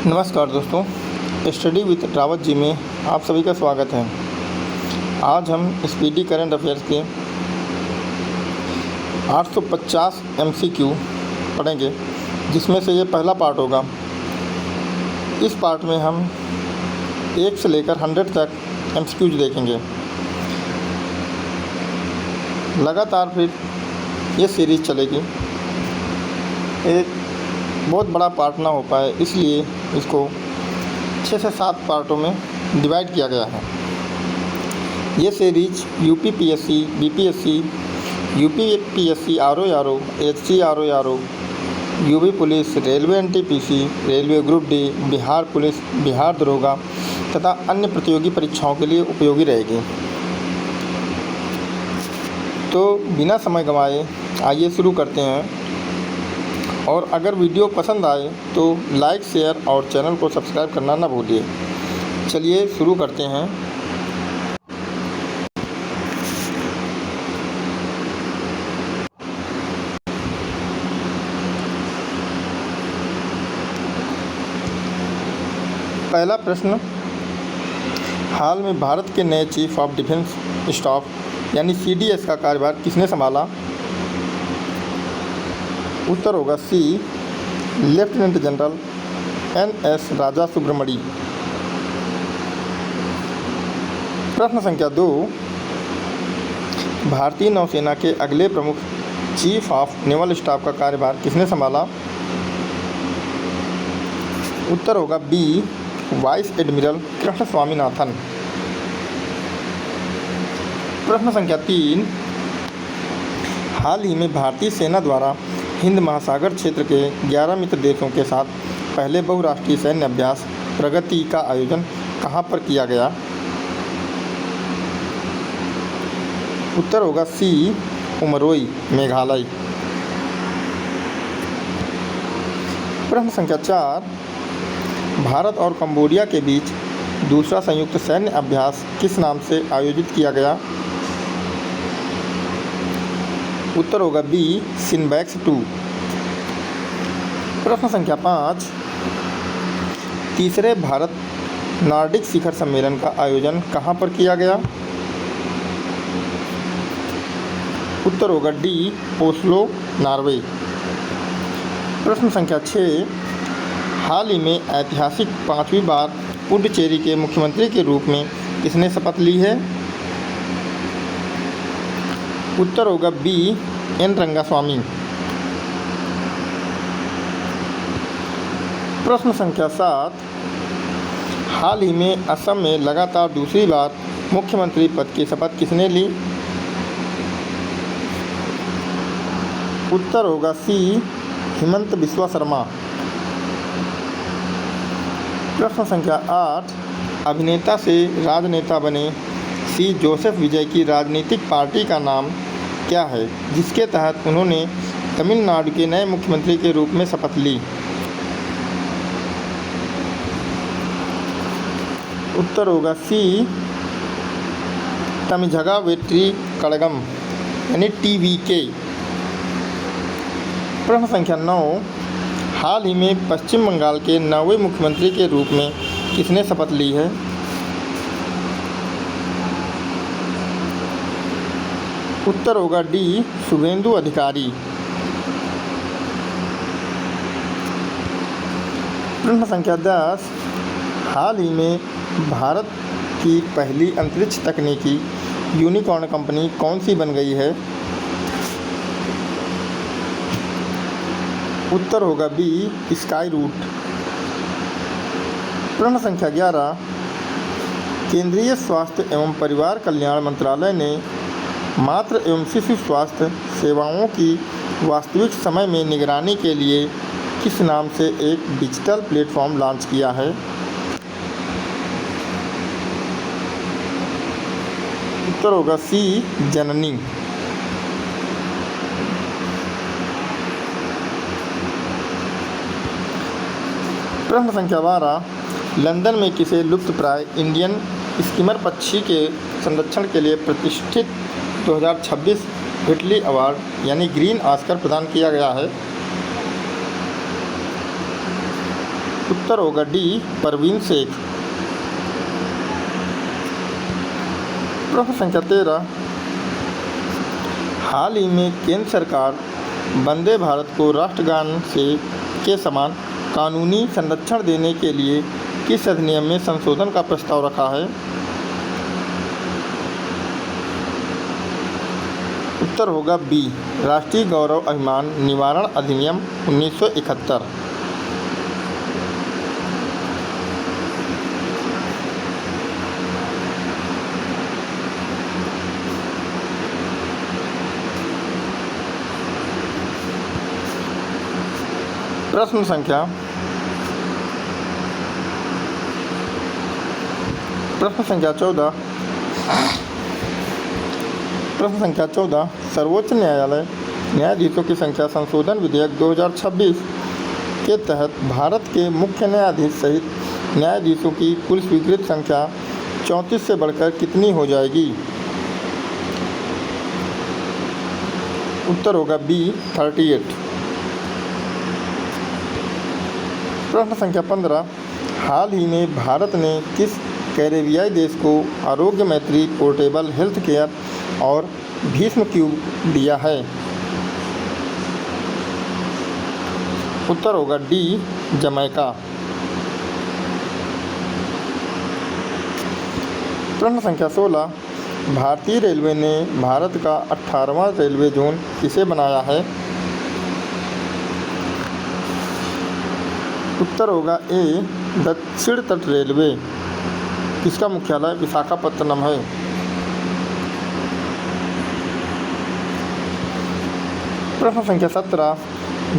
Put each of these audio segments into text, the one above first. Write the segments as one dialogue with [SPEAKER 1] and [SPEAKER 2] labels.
[SPEAKER 1] नमस्कार दोस्तों, study with Rawat ji में आप सभी का स्वागत है। आज हम स्पीडी करंट अफेयर्स के 850 MCQ पढ़ेंगे, जिसमें से ये पहला पार्ट होगा। इस पार्ट में हम 1 से लेकर 100 तक MCQ देखेंगे। लगातार फिर ये सीरीज़ चलेगी। एक बहुत बड़ा पार्ट ना हो पाए, इसलिए इसको 6 से 7 पार्टों में डिवाइड किया गया है। ये series UPPSC, BPSC, UPPSC RO, HC RO, UP police, railway NTPC, railway group D, Bihar police, Bihar दरोगा तथा अन्य प्रतियोगी परीक्षाओं के लिए उपयोगी रहेगी। तो बिना समय गंवाए आइए शुरू करते हैं। और अगर वीडियो पसंद आए तो लाइक, शेयर और चैनल को सब्सक्राइब करना ना भूलिए। चलिए शुरू करते हैं। पहला प्रश्न, हाल में भारत के नए चीफ ऑफ डिफेंस स्टाफ यानी CDS का कार्यभार किसने संभाला? उत्तर होगा सी, लेफ्टिनेंट जनरल NS राजा सुब्रमणी। प्रश्न संख्या 2, भारतीय नौसेना के अगले प्रमुख चीफ ऑफ नेवल स्टाफ का कार्यभार किसने संभाला? उत्तर होगा B, vice admiral Krishna Swaminathan. प्रश्न संख्या 3, हाल ही में भारतीय सेना द्वारा हिंद महासागर क्षेत्र के 11 मित्र देशों के साथ पहले बहुराष्ट्रीय सैन्य अभ्यास प्रगति का आयोजन कहां पर किया गया? उत्तर होगा सी, उमरोई, मेघालय। प्रश्न संख्या 4, भारत और कंबोडिया के बीच दूसरा संयुक्त सैन्य अभ्यास किस नाम से आयोजित किया गया? उत्तर होगा बी, सिनबैक्स 2। प्रश्न संख्या 5, तीसरे भारत नॉर्डिक शिखर सम्मेलन का आयोजन कहां पर किया गया? उत्तर होगा डी, ओस्लो, नॉर्वे। प्रश्न संख्या 6, हाल ही में ऐतिहासिक 5वीं बार पुडुचेरी के मुख्यमंत्री के रूप में किसने शपथ ली है? उत्तर होगा बी, एन रंगास्वामी। प्रश्न संख्या 7, हाल ही में असम में लगातार दूसरी बार मुख्यमंत्री पद की शपथ किसने ली? उत्तर होगा सी, हिमंत बिस्वा शर्मा। प्रश्न संख्या 8, अभिनेता से राजनेता बने सी जोसेफ विजय की राजनीतिक पार्टी का नाम क्या है, जिसके तहत उन्होंने तमिलनाडु के नए मुख्यमंत्री के रूप में शपथ ली? उत्तर होगा सी, तमिझगा वेट्री कड़गम यानी TVK। प्रश्न संख्या 9, हाल ही में पश्चिम बंगाल के 9वें मुख्यमंत्री के रूप में किसने शपथ ली है? उत्तर होगा डी, शुभेंदु अधिकारी। प्रश्न संख्या 10, हाल ही में भारत की पहली अंतरिक्ष तकनीकी यूनिकॉर्न कंपनी कौन सी बन गई है? उत्तर होगा बी, स्काई रूट। प्रश्न संख्या 11, केंद्रीय स्वास्थ्य एवं परिवार कल्याण मंत्रालय ने मातृ एवं शिशु स्वास्थ्य सेवाओं की वास्तविक समय में निगरानी के लिए किस नाम से एक डिजिटल प्लेटफॉर्म लॉन्च किया है? उत्तर होगा सी, जननी। प्रश्न संख्या 12, लंदन में किसे लुप्तप्राय इंडियन स्किमर पक्षी के संरक्षण के लिए प्रतिष्ठित 2026 व्हिटली अवार्ड यानी ग्रीन ऑस्कर प्रदान किया गया है? उत्तर होगा डी परवीन शेख। प्रश्न संख्या 13, हाल ही में केंद्र सरकार वंदे भारत को राष्ट्रगान के समान कानूनी संरक्षण देने के लिए किस अधिनियम में संशोधन का प्रस्ताव रखा है? उत्तर होगा बी राष्ट्रीय गौरव अभिमान निवारण अधिनियम 1971। प्रश्न संख्या 14, सर्वोच्च न्यायालय न्यायाधीशों की संख्या संशोधन विधेयक 2026 के तहत भारत के मुख्य न्यायाधीश सहित न्यायाधीशों की कुल स्वीकृत संख्या 34 से बढ़कर कितनी हो जाएगी? उत्तर होगा बी 38। प्रश्न संख्या 15, हाल ही में भारत ने किस कैरेबियाई देश को आरोग्य मैत्री पोर्टेबल हेल्थ केयर और भीष्म क्यूब दिया है? उत्तर होगा डी जमैका। प्रश्न संख्या 16, भारतीय रेलवे ने भारत का 18वां रेलवे जोन किसे बनाया है? उत्तर होगा ए दक्षिण तट रेलवे, इसका मुख्यालय विशाखापत्तनम है। प्रश्न संख्या 17,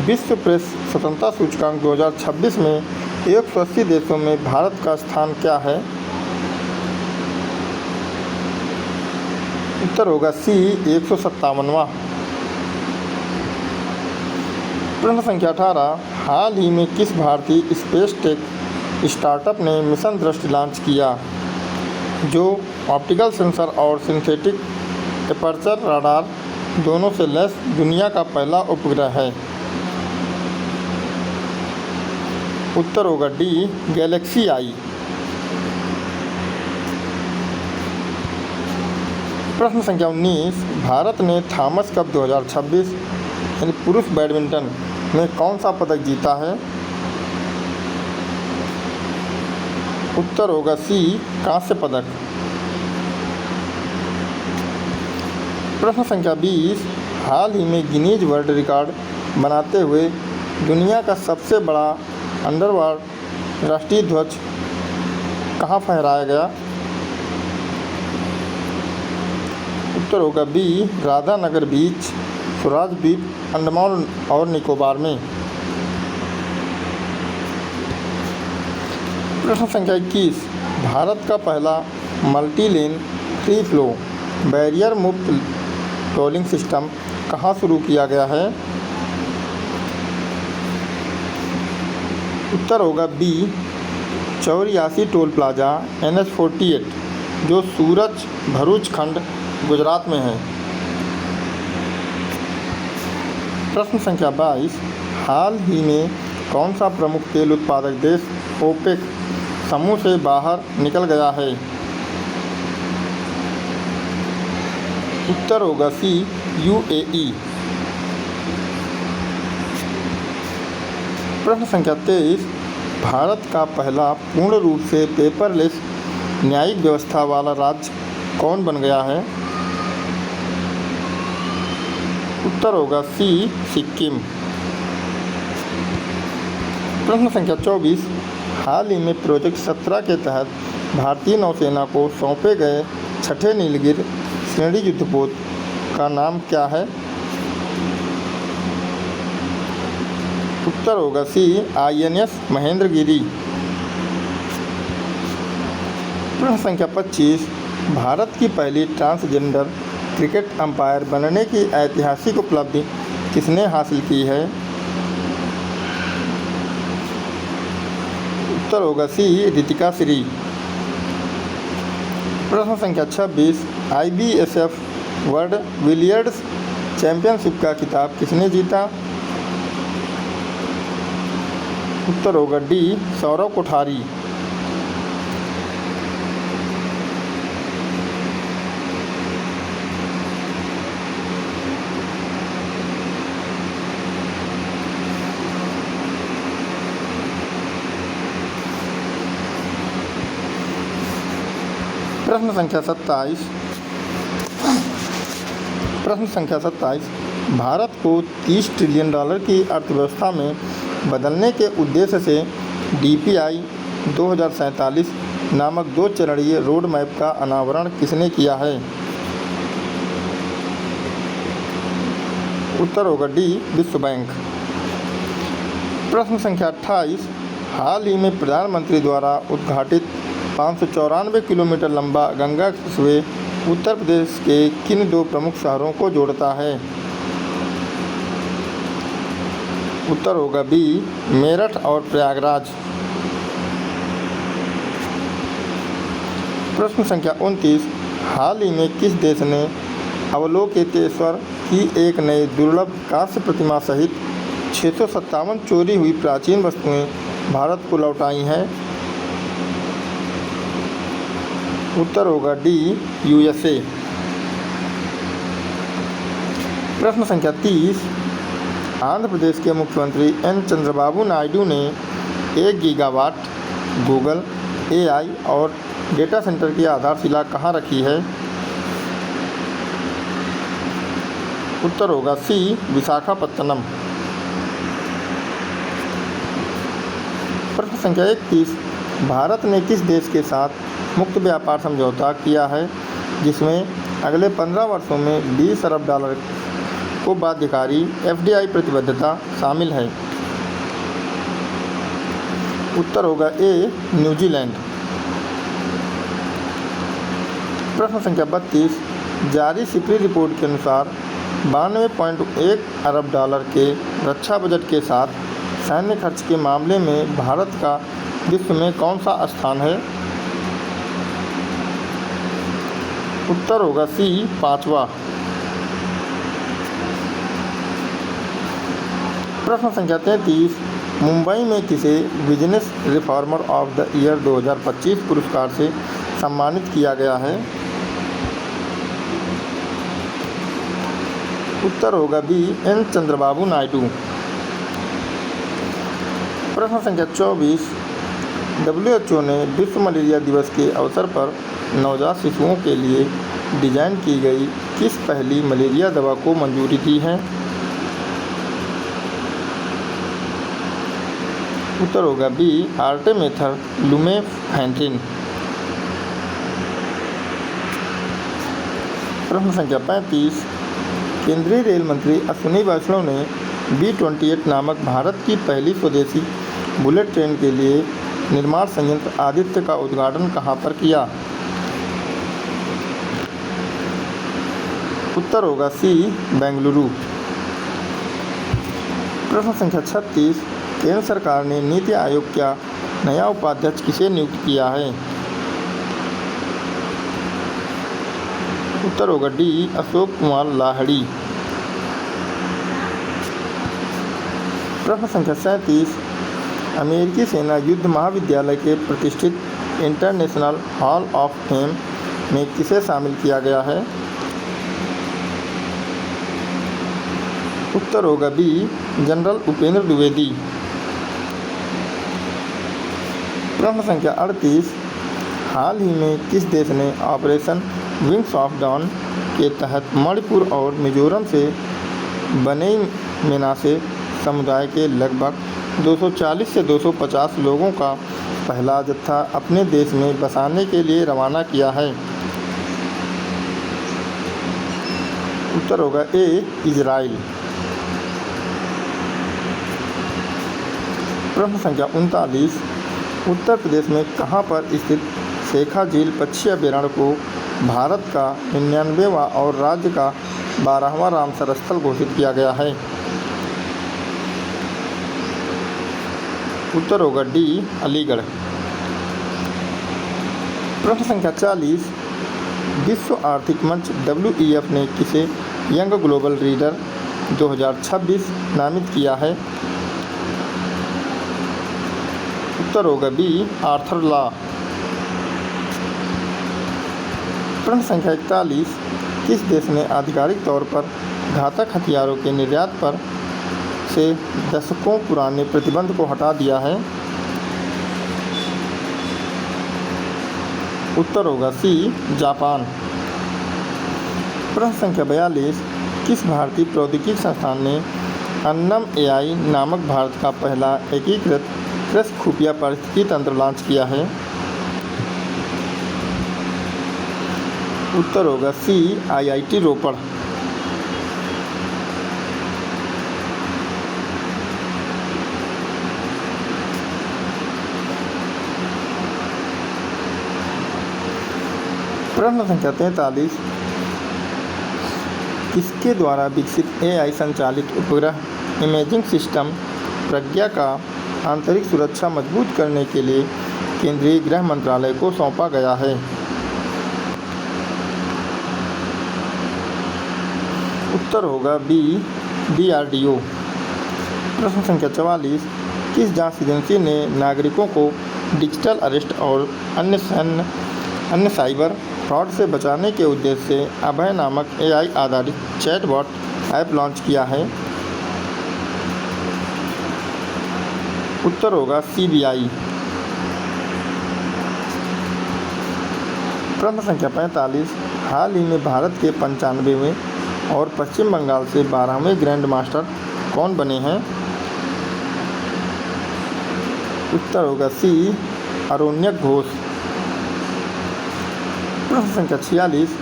[SPEAKER 1] विश्व प्रेस स्वतंत्रता सूचकांक 2026 में 180 देशों में भारत का स्थान क्या है? उत्तर होगा सी 157वां। प्रश्न संख्या 18, हाल ही में किस भारतीय स्पेस टेक स्टार्टअप ने मिशन दृष्टि लॉन्च किया, जो ऑप्टिकल सेंसर और सिंथेटिक एपर्चर राडार दोनों से लैस दुनिया का पहला उपग्रह है? उत्तर होगा डी गैलेक्सी आई। प्रश्न संख्या 19, भारत ने थॉमस कप 2026 यानी पुरुष बैडमिंटन में कौन सा पदक जीता है? उत्तर होगा सी कांस्य पदक। प्रश्न संख्या 20, हाल ही में गिनीज वर्ल्ड रिकॉर्ड बनाते हुए दुनिया का सबसे बड़ा अंडरवाटर राष्ट्रीय ध्वज कहाँ फहराया गया? उत्तर होगा बी राधानगर बीच, स्वराज द्वीप, अंडमान और निकोबार में। प्रश्न संख्या 21, भारत का पहला multi lane free flow barrier मुक्त टोलिंग सिस्टम कहाँ शुरू किया गया है? उत्तर होगा बी चौरियासी टोल प्लाजा NH48, जो सूरत भरूच खंड गुजरात में है। प्रश्न संख्या 22, हाल ही में कौन सा प्रमुख तेल उत्पादक देश ओपेक समूह से बाहर निकल गया है? उत्तर होगा सी UAE। प्रश्न संख्या 23, भारत का पहला पूर्ण रूप से पेपरलेस न्यायिक व्यवस्था वाला राज्य कौन बन गया है? उत्तर होगा सी सिक्किम। प्रश्न संख्या 24, हाल ही में प्रोजेक्ट 17 के तहत भारतीय नौसेना को सौंपे गए छठे नीलगिरी श्रेणी युद्धपोत का नाम क्या है? उत्तर होगा सी INS महेंद्रगिरी। प्रश्न संख्या 25, भारत की पहली ट्रांसजेंडर क्रिकेट अंपायर बनने की ऐतिहासिक उपलब्धि किसने हासिल की है? उत्तर होगा सी रितिका श्री। प्रश्न संख्या 26, IBSF वर्ल्ड बिलियर्ड्स चैंपियनशिप का खिताब किसने जीता? उत्तर होगा डी सौरव कोठारी। प्रश्न संख्या 27 भारत को $30 ट्रिलियन की अर्थव्यवस्था में बदलने के उद्देश्य से DPI 2047 नामक 2 चरणीय रोड मैप का अनावरण किसने किया है? उत्तर होगा डी विश्व बैंक। प्रश्न संख्या 28 हाल ही में प्रधानमंत्री द्वारा उद्घाटित 594 किलोमीटर लंबा गंगा एक्सप्रेसवे उत्तर प्रदेश के किन 2 प्रमुख शहरों को जोड़ता है? उत्तर होगा बी मेरठ और प्रयागराज। प्रश्न संख्या 29 हाल ही में किस देश ने अवलोकितेश्वर की एक नई दुर्लभ कांस्य प्रतिमा सहित 657 चोरी हुई प्राचीन वस्तुएं भारत को लौटाई हैं? उत्तर होगा डी USA। प्रश्न संख्या 30 आंध्र प्रदेश के मुख्यमंत्री एन चंद्रबाबू नायडू ने 1 गीगावाट गूगल AI और डेटा सेंटर की आधारशिला कहाँ रखी है? उत्तर होगा सी विशाखापत्तनम। प्रश्न संख्या 31 भारत ने किस देश के साथ मुक्त व्यापार समझौता किया है जिसमें अगले 15 वर्षों में $20 अरब को बाध्यकारी FDI प्रतिबद्धता शामिल है? उत्तर होगा ए न्यूजीलैंड। प्रश्न संख्या 32 जारी सिपरी रिपोर्ट के अनुसार $92.1 अरब के रक्षा बजट के साथ सैन्य खर्च के मामले में भारत का विश्व में कौन सा स्थान है? उत्तर होगा सी 5वां। प्रश्न संख्या 33 मुंबई में किसे business reformer of the year 2025 पुरस्कार से सम्मानित किया गया है? उत्तर होगा बी एन चंद्रबाबू नायडू। प्रश्न संख्या 24 WHO ने विश्व मलेरिया दिवस के अवसर पर नवजात शिशुओं के लिए डिजाइन की गई किस पहली मलेरिया दवा को मंजूरी दी है? उत्तर होगा बी आर्टेमेथर लुमेफेंट्रिन। प्रश्न संख्या 35 केंद्रीय रेल मंत्री अश्विनी वैष्णव ने B28 नामक भारत की पहली स्वदेशी बुलेट ट्रेन के लिए निर्माण संयंत्र आदित्य का उद्घाटन कहाँ पर किया? उत्तर होगा सी बेंगलुरु। प्रश्न संख्या 36 केंद्र सरकार ने नीति आयोग का नया उपाध्यक्ष किसे नियुक्त किया है? उत्तर होगा डी अशोक कुमार लाहिड़ी। प्रश्न संख्या 37 अमेरिकी सेना युद्ध महाविद्यालय के प्रतिष्ठित इंटरनेशनल हॉल ऑफ फेम में किसे शामिल किया गया है? उत्तर होगा बी जनरल उपेंद्र द्विवेदी। प्रश्न संख्या 38 हाल ही में किस देश ने ऑपरेशन विंग्स ऑफ डॉन के तहत मणिपुर और मिजोरम से बने मेनासे समुदाय के लगभग 240 से 250 लोगों का पहला जत्था अपने देश में बसाने के लिए रवाना किया है? उत्तर होगा ए इजराइल। प्रश्न संख्या 39 उत्तर प्रदेश में कहाँ पर स्थित शेखा झील पक्षी अभयारण्य को भारत का 99वां और राज्य का 12वां रामसर स्थल घोषित किया गया है? उत्तर होगा डी अलीगढ़। प्रश्न संख्या 40 विश्व आर्थिक मंच WEF ने किसे यंग ग्लोबल लीडर 2026 नामित किया है? उत्तर होगा बी आर्थर लॉ। प्रश्न संख्या 41, किस देश ने आधिकारिक तौर पर घातक हथियारों के निर्यात पर से दशकों पुराने प्रतिबंध को हटा दिया है? उत्तर होगा सी जापान। प्रश्न संख्या 42, किस भारतीय प्रौद्योगिकी संस्थान ने अन्नम एआई नामक भारत का पहला एकीकृत कृषि खुफिया पारिस्थितिकी तंत्र लॉन्च किया है? उत्तर होगा सी आईआईटी रोपड़। प्रश्न संख्या 43, किसके द्वारा विकसित एआई संचालित उपग्रह इमेजिंग सिस्टम प्रज्ञा का आंतरिक सुरक्षा मजबूत करने के लिए केंद्रीय गृह मंत्रालय को सौंपा गया है? उत्तर होगा बी DRDO। प्रश्न संख्या 44, किस जांच एजेंसी ने नागरिकों को डिजिटल अरेस्ट और अन्य साइबर फ्रॉड से बचाने के उद्देश्य से अभय नामक एआई आधारित चैटबॉट ऐप लॉन्च किया है? उत्तर होगा CBI। प्रश्न संख्या 45, हाल ही में भारत के 95वें और पश्चिम बंगाल से 12वें ग्रैंड मास्टर कौन बने हैं? उत्तर होगा सी अरोन्यक घोष। प्रश्न संख्या 46,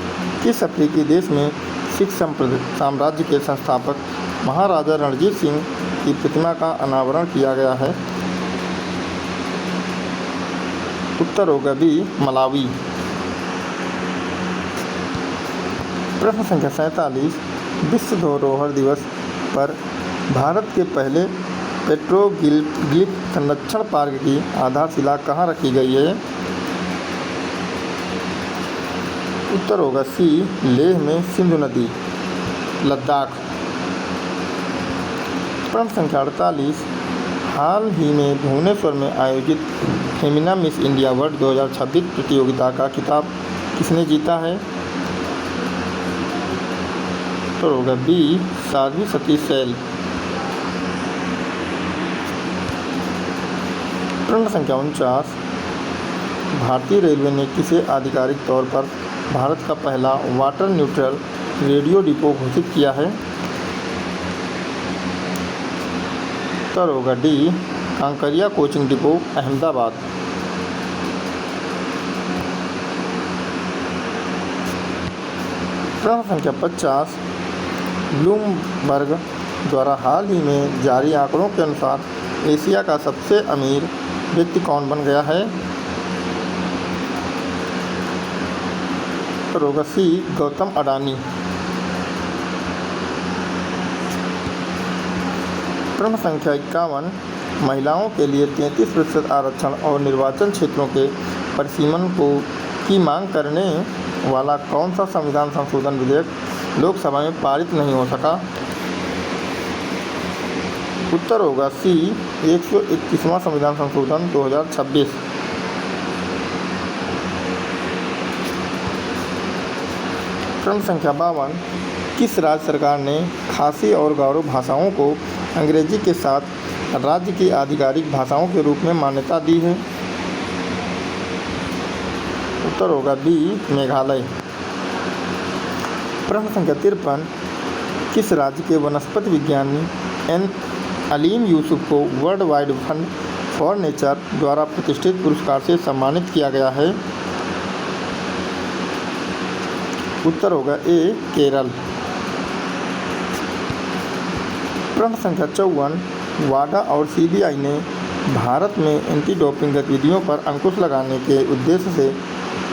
[SPEAKER 1] किस अफ्रीकी देश में सिख साम्राज्य के संस्थापक महाराजा रणजीत सिंह की प्रतिमा का अनावरण किया गया है? उत्तर होगा बी मलावी। प्रश्न संख्या 47, विश्व धरोहर दिवस पर भारत के पहले पेट्रोग्लिफ संरक्षण पार्क की आधारशिला कहाँ रखी गई है? उत्तर होगा सी लेह में सिंधु नदी, लद्दाख। प्रश्न संख्या 48, हाल ही में भुवनेश्वर में आयोजित फेमिना मिस इंडिया वर्ल्ड 2026 प्रतियोगिता का खिताब किसने जीता है? उत्तर होगा बी साध्वी सतीश सैल। प्रश्न संख्या 49, भारतीय रेलवे ने किसे आधिकारिक तौर पर भारत का पहला वाटर न्यूट्रल रेडियो डिपो घोषित किया है? उत्तर होगा D Kankaria coaching depot, Ahmedabad. प्रश्न संख्या 50, ब्लूमबर्ग द्वारा हाल ही में जारी आंकड़ों के अनुसार एशिया का सबसे अमीर व्यक्ति कौन बन गया है? उत्तर होगा सी गौतम अडानी। प्रश्न संख्या 51, महिलाओं के लिए 33% आरक्षण और निर्वाचन क्षेत्रों के परिसीमन की मांग करने वाला कौन सा संविधान संशोधन विधेयक लोकसभा में पारित नहीं हो सका? उत्तर होगा सी 131वां संविधान संशोधन 2026। प्रश्न संख्या 52, किस राज्य सरकार ने खासी और गारो भाषाओं को अंग्रेजी के साथ राज्य की आधिकारिक भाषाओं के रूप में मान्यता दी है? उत्तर होगा बी मेघालय। प्रश्न संख्या 53, किस राज्य के वनस्पति विज्ञानी एन अलीम यूसुफ को world wide fund for nature द्वारा प्रतिष्ठित पुरस्कार से सम्मानित किया गया है? उत्तर होगा ए केरल। प्रश्न संख्या 54, वाडा और CBI ने भारत में एंटी डोपिंग गतिविधियों पर अंकुश लगाने के उद्देश्य से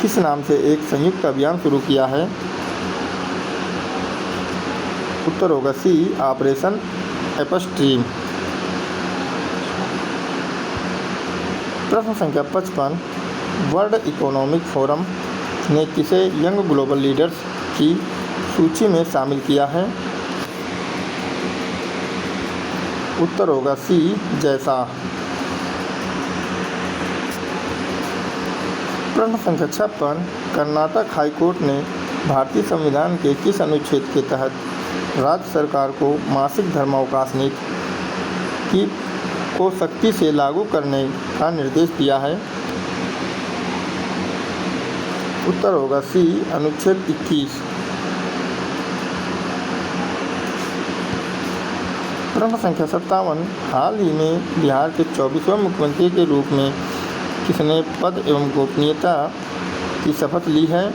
[SPEAKER 1] किस नाम से एक संयुक्त अभियान शुरू किया है? उत्तर होगा सी ऑपरेशन एपस्ट्रीम। प्रश्न संख्या 55, वर्ल्ड इकोनॉमिक फोरम ने किसे यंग ग्लोबल लीडर्स की सूची में शामिल किया है? उत्तर होगा सी जैसा। प्रश्न संख्या 56, कर्नाटक हाई कोर्ट ने भारतीय संविधान के किस अनुच्छेद के तहत राज्य सरकार को मासिक धर्मावकाश नीति को सख्ती से लागू करने का निर्देश दिया है? उत्तर होगा सी, अनुच्छेद 21। प्रश्न संख्या 57, हाल ही में बिहार के 24वें मुख्यमंत्री के रूप में किसने पद एवं गोपनीयता की शपथ ली है?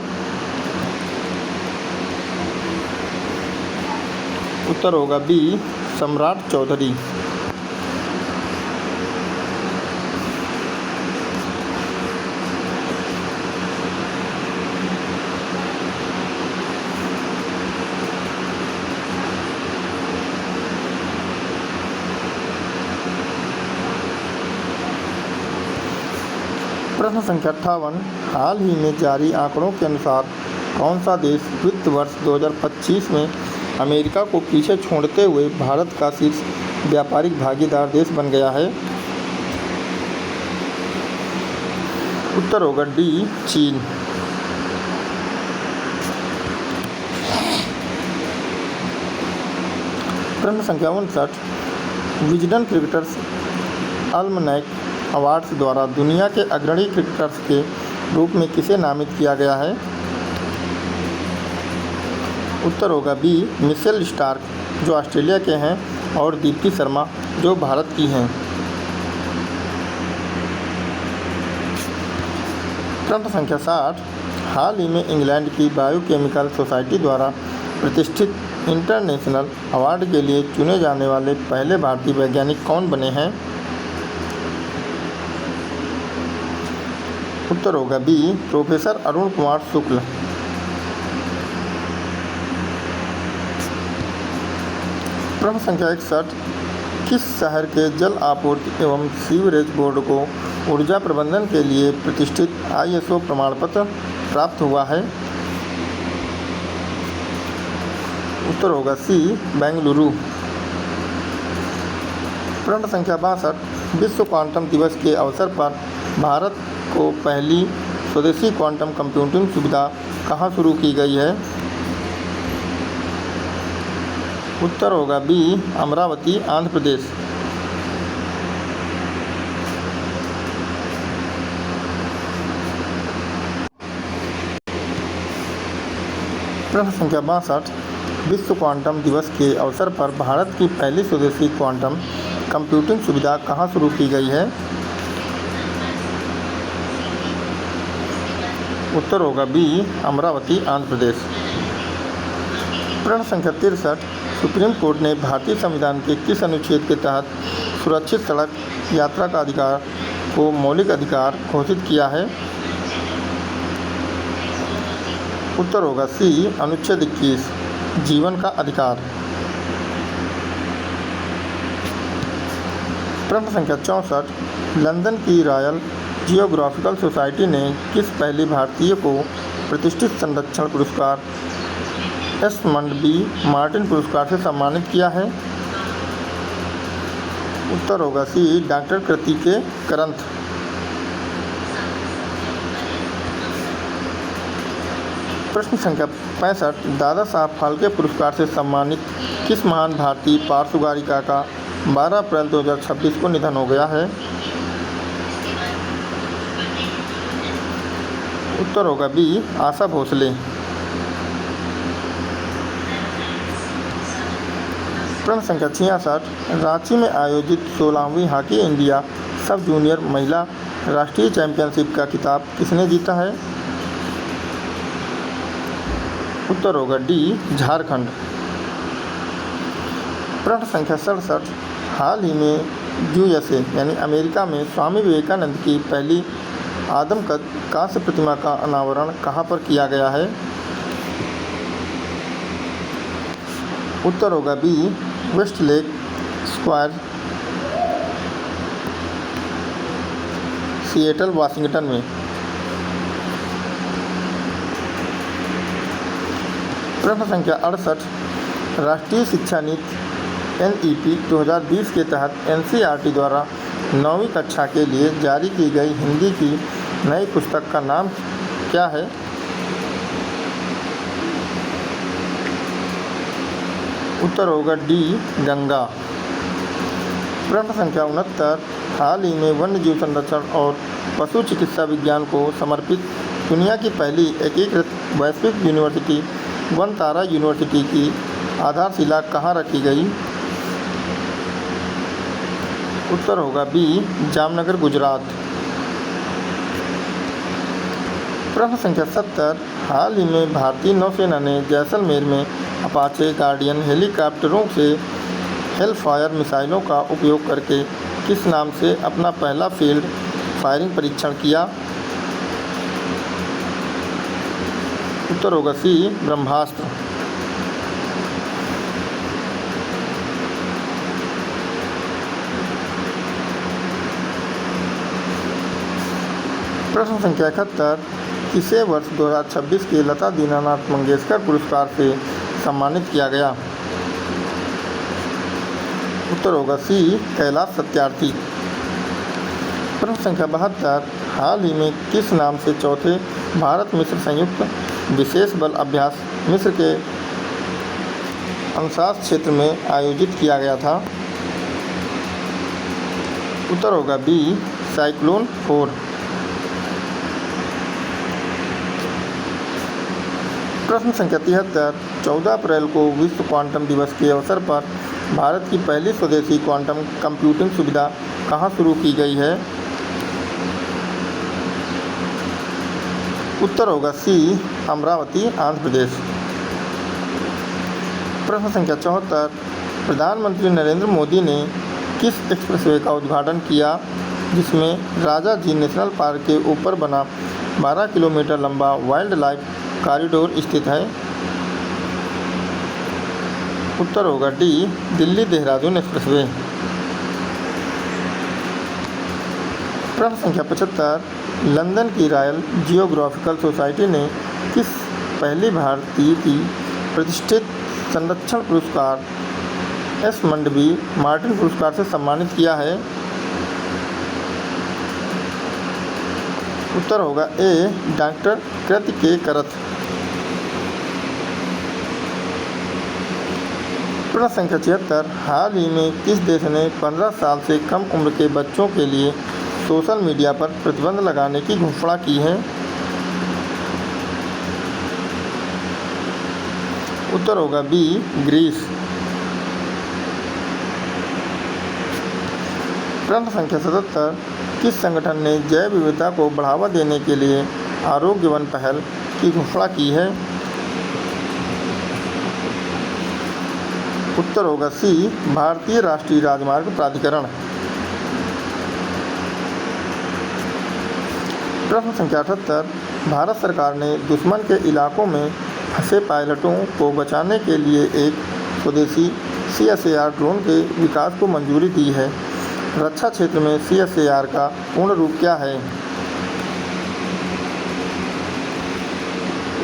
[SPEAKER 1] उत्तर होगा बी, सम्राट चौधरी। प्रश्न संख्या 58, हाल ही में जारी आंकड़ों के अनुसार कौन सा देश वित्त वर्ष 2025 में अमेरिका को पीछे छोड़ते हुए भारत का शीर्ष व्यापारिक भागीदार देश बन गया है? उत्तर होगा डी, चीन। प्रश्न संख्या 59, विजडन क्रिकेटर्स अल्मनैक अवार्ड्स द्वारा दुनिया के अग्रणी क्रिकेटर्स के रूप में किसे नामित किया गया है? उत्तर होगा बी, मिशेल स्टार्क जो ऑस्ट्रेलिया के हैं और दीप्ति शर्मा जो भारत की हैं। प्रश्न संख्या 60, हाल ही में इंग्लैंड की बायोकेमिकल सोसाइटी द्वारा प्रतिष्ठित इंटरनेशनल अवार्ड के लिए चुने जाने वाले पहले भारतीय वैज्ञानिक कौन बने हैं? उत्तर होगा बी, प्रोफेसर अरुण कुमार शुक्ल। प्रश्न संख्या 61, किस शहर के जल आपूर्ति एवं सीवरेज बोर्ड को ऊर्जा प्रबंधन के लिए प्रतिष्ठित ISO प्रमाण पत्र प्राप्त हुआ है? उत्तर होगा सी, बेंगलुरु। प्रश्न संख्या 62, विश्व क्वांटम दिवस के अवसर पर भारत को पहली स्वदेशी क्वांटम कंप्यूटिंग सुविधा कहाँ शुरू की गई है? उत्तर होगा बी, अमरावती, आंध्र प्रदेश। प्रश्न संख्या 62, विश्व क्वांटम दिवस के अवसर पर भारत की पहली स्वदेशी क्वांटम कंप्यूटिंग सुविधा कहाँ शुरू की गई है? उत्तर होगा बी, अमरावती, आंध्र प्रदेश। प्रश्न संख्या 63, सुप्रीम कोर्ट ने भारतीय संविधान के किस अनुच्छेद के तहत सुरक्षित सड़क यात्रा का अधिकार को मौलिक अधिकार घोषित किया है? उत्तर होगा सी, अनुच्छेद 21, जीवन का अधिकार। प्रश्न संख्या 64, लंदन की रॉयल जियोग्राफिकल सोसाइटी ने किस पहली भारतीय को प्रतिष्ठित संरक्षण पुरस्कार एस्मंड बी मार्टिन पुरस्कार से सम्मानित किया है? उत्तर होगा सी, डॉक्टर कृति के करंथ। प्रश्न संख्या 65, दादा साहब फाल्के पुरस्कार से सम्मानित किस महान भारतीय पार्श्व गायिका का 12 अप्रैल 2026 को निधन हो गया है? उत्तर होगा बी, आशा भोसले। प्रश्न संख्या 66, रांची में आयोजित 16वीं हॉकी इंडिया सब जूनियर महिला राष्ट्रीय चैंपियनशिप का खिताब किसने जीता है? उत्तर होगा डी, झारखंड। प्रश्न संख्या 67, हाल ही में USA यानी अमेरिका में स्वामी विवेकानंद की पहली आदमकद कांस्य प्रतिमा का अनावरण कहाँ पर किया गया है? उत्तर होगा B, Westlake square, Seattle, Washington में। प्रश्न संख्या 68, राष्ट्रीय शिक्षा नीति NEP 2020 के तहत NCERT द्वारा 9वीं कक्षा के लिए जारी की गई हिंदी की नई पुस्तक का नाम क्या है? उत्तर होगा डी, गंगा। प्रश्न संख्या 69, हाल ही में वन्यजीव संरक्षण और पशु चिकित्सा विज्ञान को समर्पित दुनिया की पहली एकीकृत वैश्विक यूनिवर्सिटी वनतारा यूनिवर्सिटी की आधारशिला कहाँ रखी गई? उत्तर होगा बी, जामनगर, गुजरात। प्रश्न संख्या 70, हाल ही में भारतीय नौसेना ने जैसलमेर में अपाचे गार्डियन हेलीकॉप्टरों से हेलफायर मिसाइलों का उपयोग करके किस नाम से अपना पहला फील्ड फायरिंग परीक्षण किया? उत्तर होगा सी, ब्रह्मास्त्र। प्रश्न संख्या 71, किसे वर्ष 2026 के लता दीनानाथ मंगेशकर पुरस्कार से सम्मानित किया गया? उत्तर होगा सी, कैलाश सत्यार्थी। प्रश्न संख्या 72, हाल ही में किस नाम से चौथे भारत मिस्र संयुक्त विशेष बल अभ्यास मिस्र के अंशास क्षेत्र में आयोजित किया गया था? उत्तर होगा बी, साइक्लोन 4। प्रश्न संख्या 73, 14 अप्रैल को विश्व क्वांटम दिवस के अवसर पर भारत की पहली स्वदेशी क्वांटम कंप्यूटिंग सुविधा कहाँ शुरू की गई है? उत्तर होगा सी, अमरावती, आंध्र प्रदेश। प्रश्न संख्या 74, प्रधानमंत्री नरेंद्र मोदी ने किस एक्सप्रेसवे का उद्घाटन किया जिसमें राजा जी नेशनल पार्क के ऊपर बना 12 किलोमीटर लंबा वाइल्ड लाइफ कॉरिडोर स्थित है? उत्तर होगा डी, दिल्ली देहरादून एक्सप्रेसवे। प्रश्न संख्या 75, लंदन की रॉयल जियोग्राफिकल सोसाइटी ने किस पहली भारतीय की प्रतिष्ठित संरक्षण पुरस्कार एस मंडबी मार्टिन पुरस्कार से सम्मानित किया है? उत्तर होगा ए, डॉक्टर कृति के करथ। प्रश्न संख्या 76, हाल ही में किस देश ने 15 साल से कम उम्र के बच्चों के लिए सोशल मीडिया पर प्रतिबंध लगाने की घोषणा की है? उत्तर होगा बी, ग्रीस। प्रश्न संख्या 77, किस संगठन ने जैव विविधता को बढ़ावा देने के लिए आरोग्य वन पहल की घोषणा की है? उत्तर होगा सी, भारतीय राष्ट्रीय राजमार्ग प्राधिकरण। प्रश्न संख्या 78, भारत सरकार ने दुश्मन के इलाकों में फंसे पायलटों को बचाने के लिए एक स्वदेशी CSAR ड्रोन के विकास को मंजूरी दी है। रक्षा क्षेत्र में CSAR का पूर्ण रूप क्या है?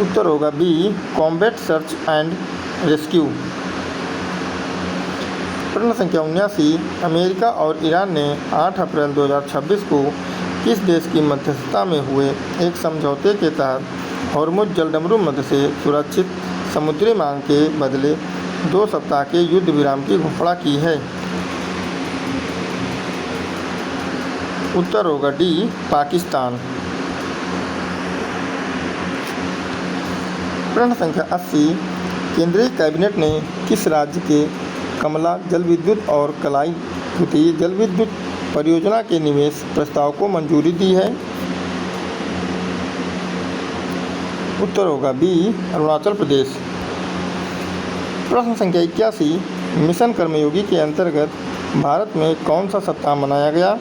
[SPEAKER 1] उत्तर होगा B, combat search and rescue. प्रश्न संख्या 79, अमेरिका और ईरान ने 8 अप्रैल 2026 को किस देश की मध्यस्थता में हुए एक समझौते के तहत हॉर्मुज़ जलडमरू मध्य से सुरक्षित समुद्री मार्ग के बदले 2 सप्ताह के युद्ध विराम की घोषणा की है? उत्तर होगा डी, पाकिस्तान। प्रश्न संख्या 80, केंद्रीय कैबिनेट ने किस राज्य के कमला जलविद्युत और कलाई द्वितीय जलविद्युत परियोजना के निवेश प्रस्ताव को मंजूरी दी है? उत्तर होगा बी, अरुणाचल प्रदेश। प्रश्न संख्या 81, मिशन कर्मयोगी के अंतर्गत भारत में कौन सा सप्ताह मनाया गया?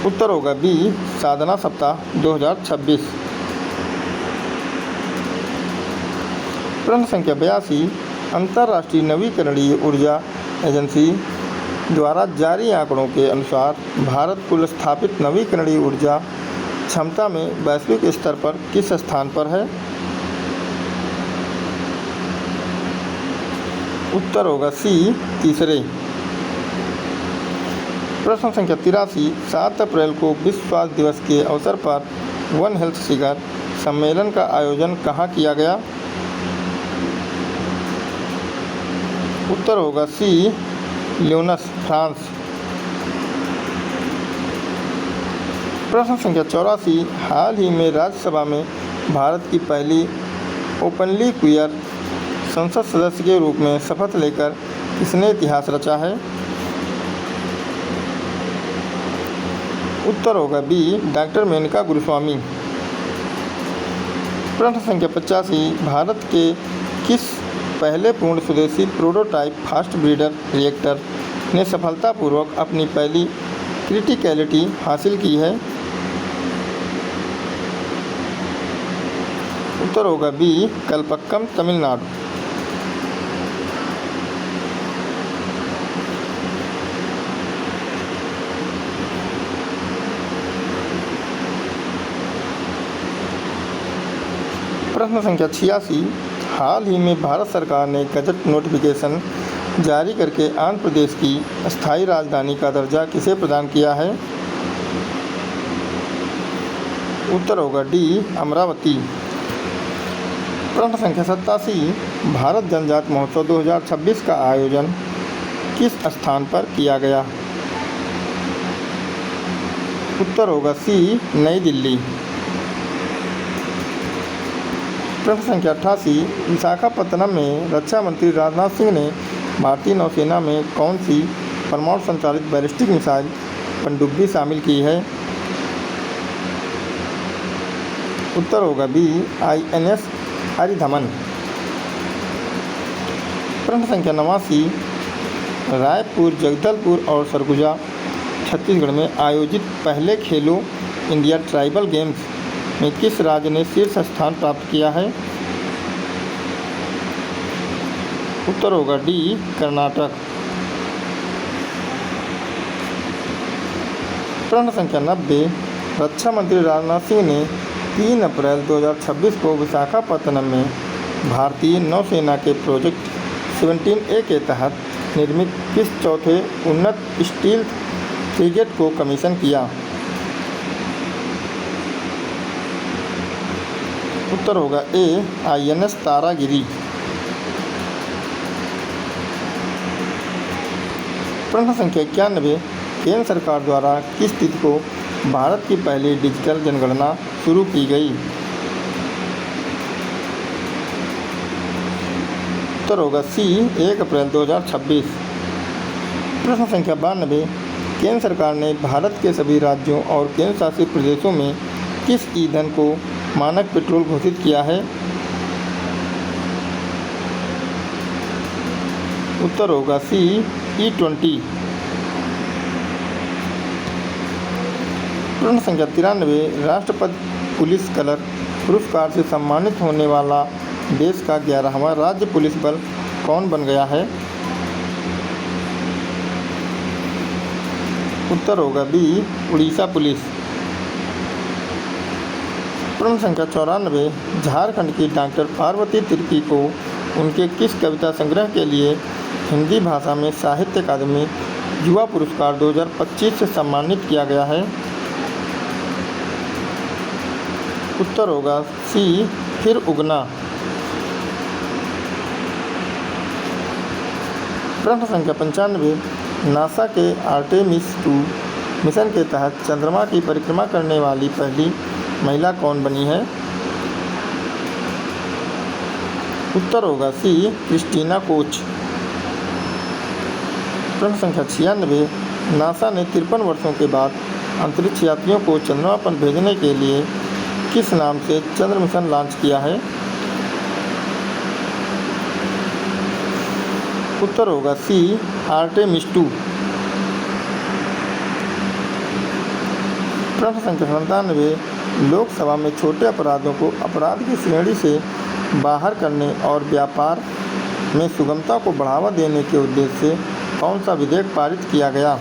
[SPEAKER 1] उत्तर होगा बी, साधना सप्ताह 2026। प्रश्न संख्या 82, अंतर्राष्ट्रीय नवीकरणीय ऊर्जा एजेंसी द्वारा जारी आंकड़ों के अनुसार भारत कुल स्थापित नवीकरणीय ऊर्जा क्षमता में वैश्विक स्तर पर किस स्थान पर है? उत्तर होगा सी, तीसरे। प्रश्न संख्या 83, 7 अप्रैल को विश्व स्वास्थ्य दिवस के अवसर पर वन हेल्थ शिखर सम्मेलन का आयोजन कहाँ किया गया? उत्तर होगा सी, ल्योनस, फ्रांस। प्रश्न संख्या 84, हाल ही में राज्यसभा में भारत की पहली ओपनली क्वियर संसद सदस्य के रूप में शपथ लेकर किसने इतिहास रचा है? उत्तर होगा बी, डॉक्टर मेनका गुरुस्वामी। प्रश्न संख्या 85, भारत के किस पहले पूर्ण स्वदेशी प्रोटोटाइप फास्ट ब्रीडर रिएक्टर ने सफलतापूर्वक अपनी पहली क्रिटिकलिटी हासिल की है? उत्तर होगा बी, कलपक्कम, तमिलनाडु। प्रश्न संख्या 86, हाल ही में भारत सरकार ने गजट नोटिफिकेशन जारी करके आंध्र प्रदेश की अस्थायी राजधानी का दर्जा किसे प्रदान किया है? उत्तर होगा डी, अमरावती। प्रश्न संख्या 87, भारत जनजाति महोत्सव 2026 का आयोजन किस स्थान पर किया गया? उत्तर होगा सी, नई दिल्ली। प्रश्न संख्या 88, विशाखापत्तनम में रक्षा मंत्री राजनाथ सिंह ने भारतीय नौसेना में कौन सी परमाणु संचालित बैलिस्टिक मिसाइल पनडुब्बी शामिल की है? उत्तर होगा बी, INS हरिधमन। प्रश्न संख्या 89, रायपुर, जगदलपुर और सरगुजा छत्तीसगढ़ में आयोजित पहले खेलो इंडिया ट्राइबल गेम्स में किस राज्य ने शीर्ष स्थान प्राप्त किया है? उत्तर होगा डी, कर्नाटक। प्रश्न संख्या 90, रक्षा मंत्री राजनाथ सिंह ने 3 अप्रैल 2026 को विशाखापत्तनम में भारतीय नौसेना के प्रोजेक्ट 17A के तहत निर्मित किस चौथे उन्नत स्टील्थ फ्रिगेट को कमीशन किया? उत्तर होगा ए, INS तारागिरी। प्रश्न संख्या 91, केंद्र सरकार द्वारा किस तिथि को भारत की पहली डिजिटल जनगणना शुरू की गई? उत्तर होगा सी, 1 अप्रैल 2026। प्रश्न संख्या 92, केंद्र सरकार ने भारत के सभी राज्यों और केंद्र शासित प्रदेशों में किस ईंधन को मानक पेट्रोल घोषित किया है? उत्तर होगा सी, E20। प्रश्न संख्या 93, राष्ट्रपति पुलिस कलर पुरस्कार से सम्मानित होने वाला देश का 11वां राज्य पुलिस बल कौन बन गया है? उत्तर होगा बी, उड़ीसा पुलिस। प्रश्न संख्या 94, झारखंड की डॉक्टर पार्वती तिर्की को उनके किस कविता संग्रह के लिए हिंदी भाषा में साहित्य अकादमी युवा पुरस्कार 2025 से सम्मानित किया गया है? उत्तर होगा सी, फिर उगना। प्रश्न संख्या 95, नासा के आर्टेमिस 2 मिशन के तहत चंद्रमा की परिक्रमा करने वाली पहली महिला कौन बनी है? उत्तर होगा सी, क्रिस्टीना कोच। प्रश्न संख्या 96, नासा ने 53 वर्षों के बाद अंतरिक्ष यात्रियों को चंद्रमा पर भेजने के लिए किस नाम से चंद्र मिशन लॉन्च किया है? उत्तर होगा सी, आर्टेमिस 2। प्रश्न संख्या 97, लोकसभा में छोटे अपराधों को अपराध की श्रेणी से बाहर करने और व्यापार में सुगमता को बढ़ावा देने के उद्देश्य से कौन सा विधेयक पारित किया गया?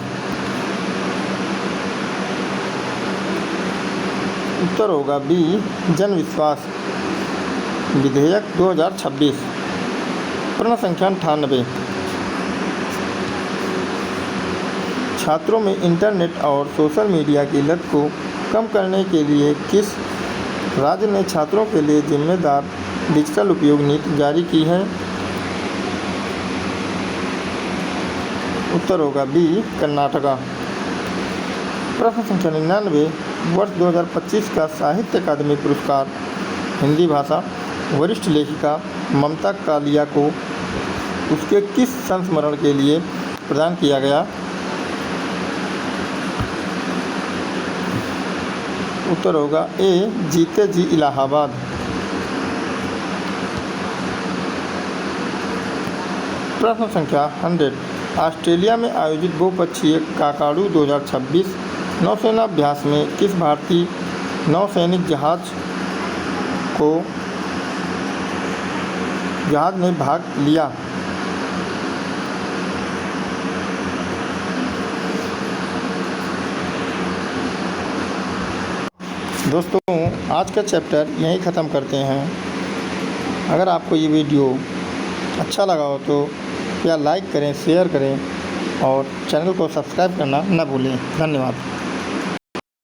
[SPEAKER 1] उत्तर होगा बी, जन विश्वास विधेयक 2026। प्रश्न संख्या 98, छात्रों में इंटरनेट और सोशल मीडिया की लत को कम करने के लिए किस राज्य ने छात्रों के लिए जिम्मेदार डिजिटल उपयोग नीति जारी की है? उत्तर होगा बी, कर्नाटका। प्रश्न संख्या 99, वर्ष 2025 का साहित्य अकादमी पुरस्कार हिंदी भाषा वरिष्ठ लेखिका ममता कालिया को उसके किस संस्मरण के लिए प्रदान किया गया? उत्तर होगा ए, जीते जी इलाहाबाद। प्रश्न संख्या 100, ऑस्ट्रेलिया में आयोजित बहुपक्षीय काकाडू 2026 नौसेना अभ्यास में किस भारतीय नौसैनिक जहाज ने भाग लिया? दोस्तों, आज का चैप्टर यहीं ख़त्म करते हैं। अगर आपको ये वीडियो अच्छा लगा हो तो कृपया लाइक करें, शेयर करें और चैनल को सब्सक्राइब करना न भूलें। धन्यवाद।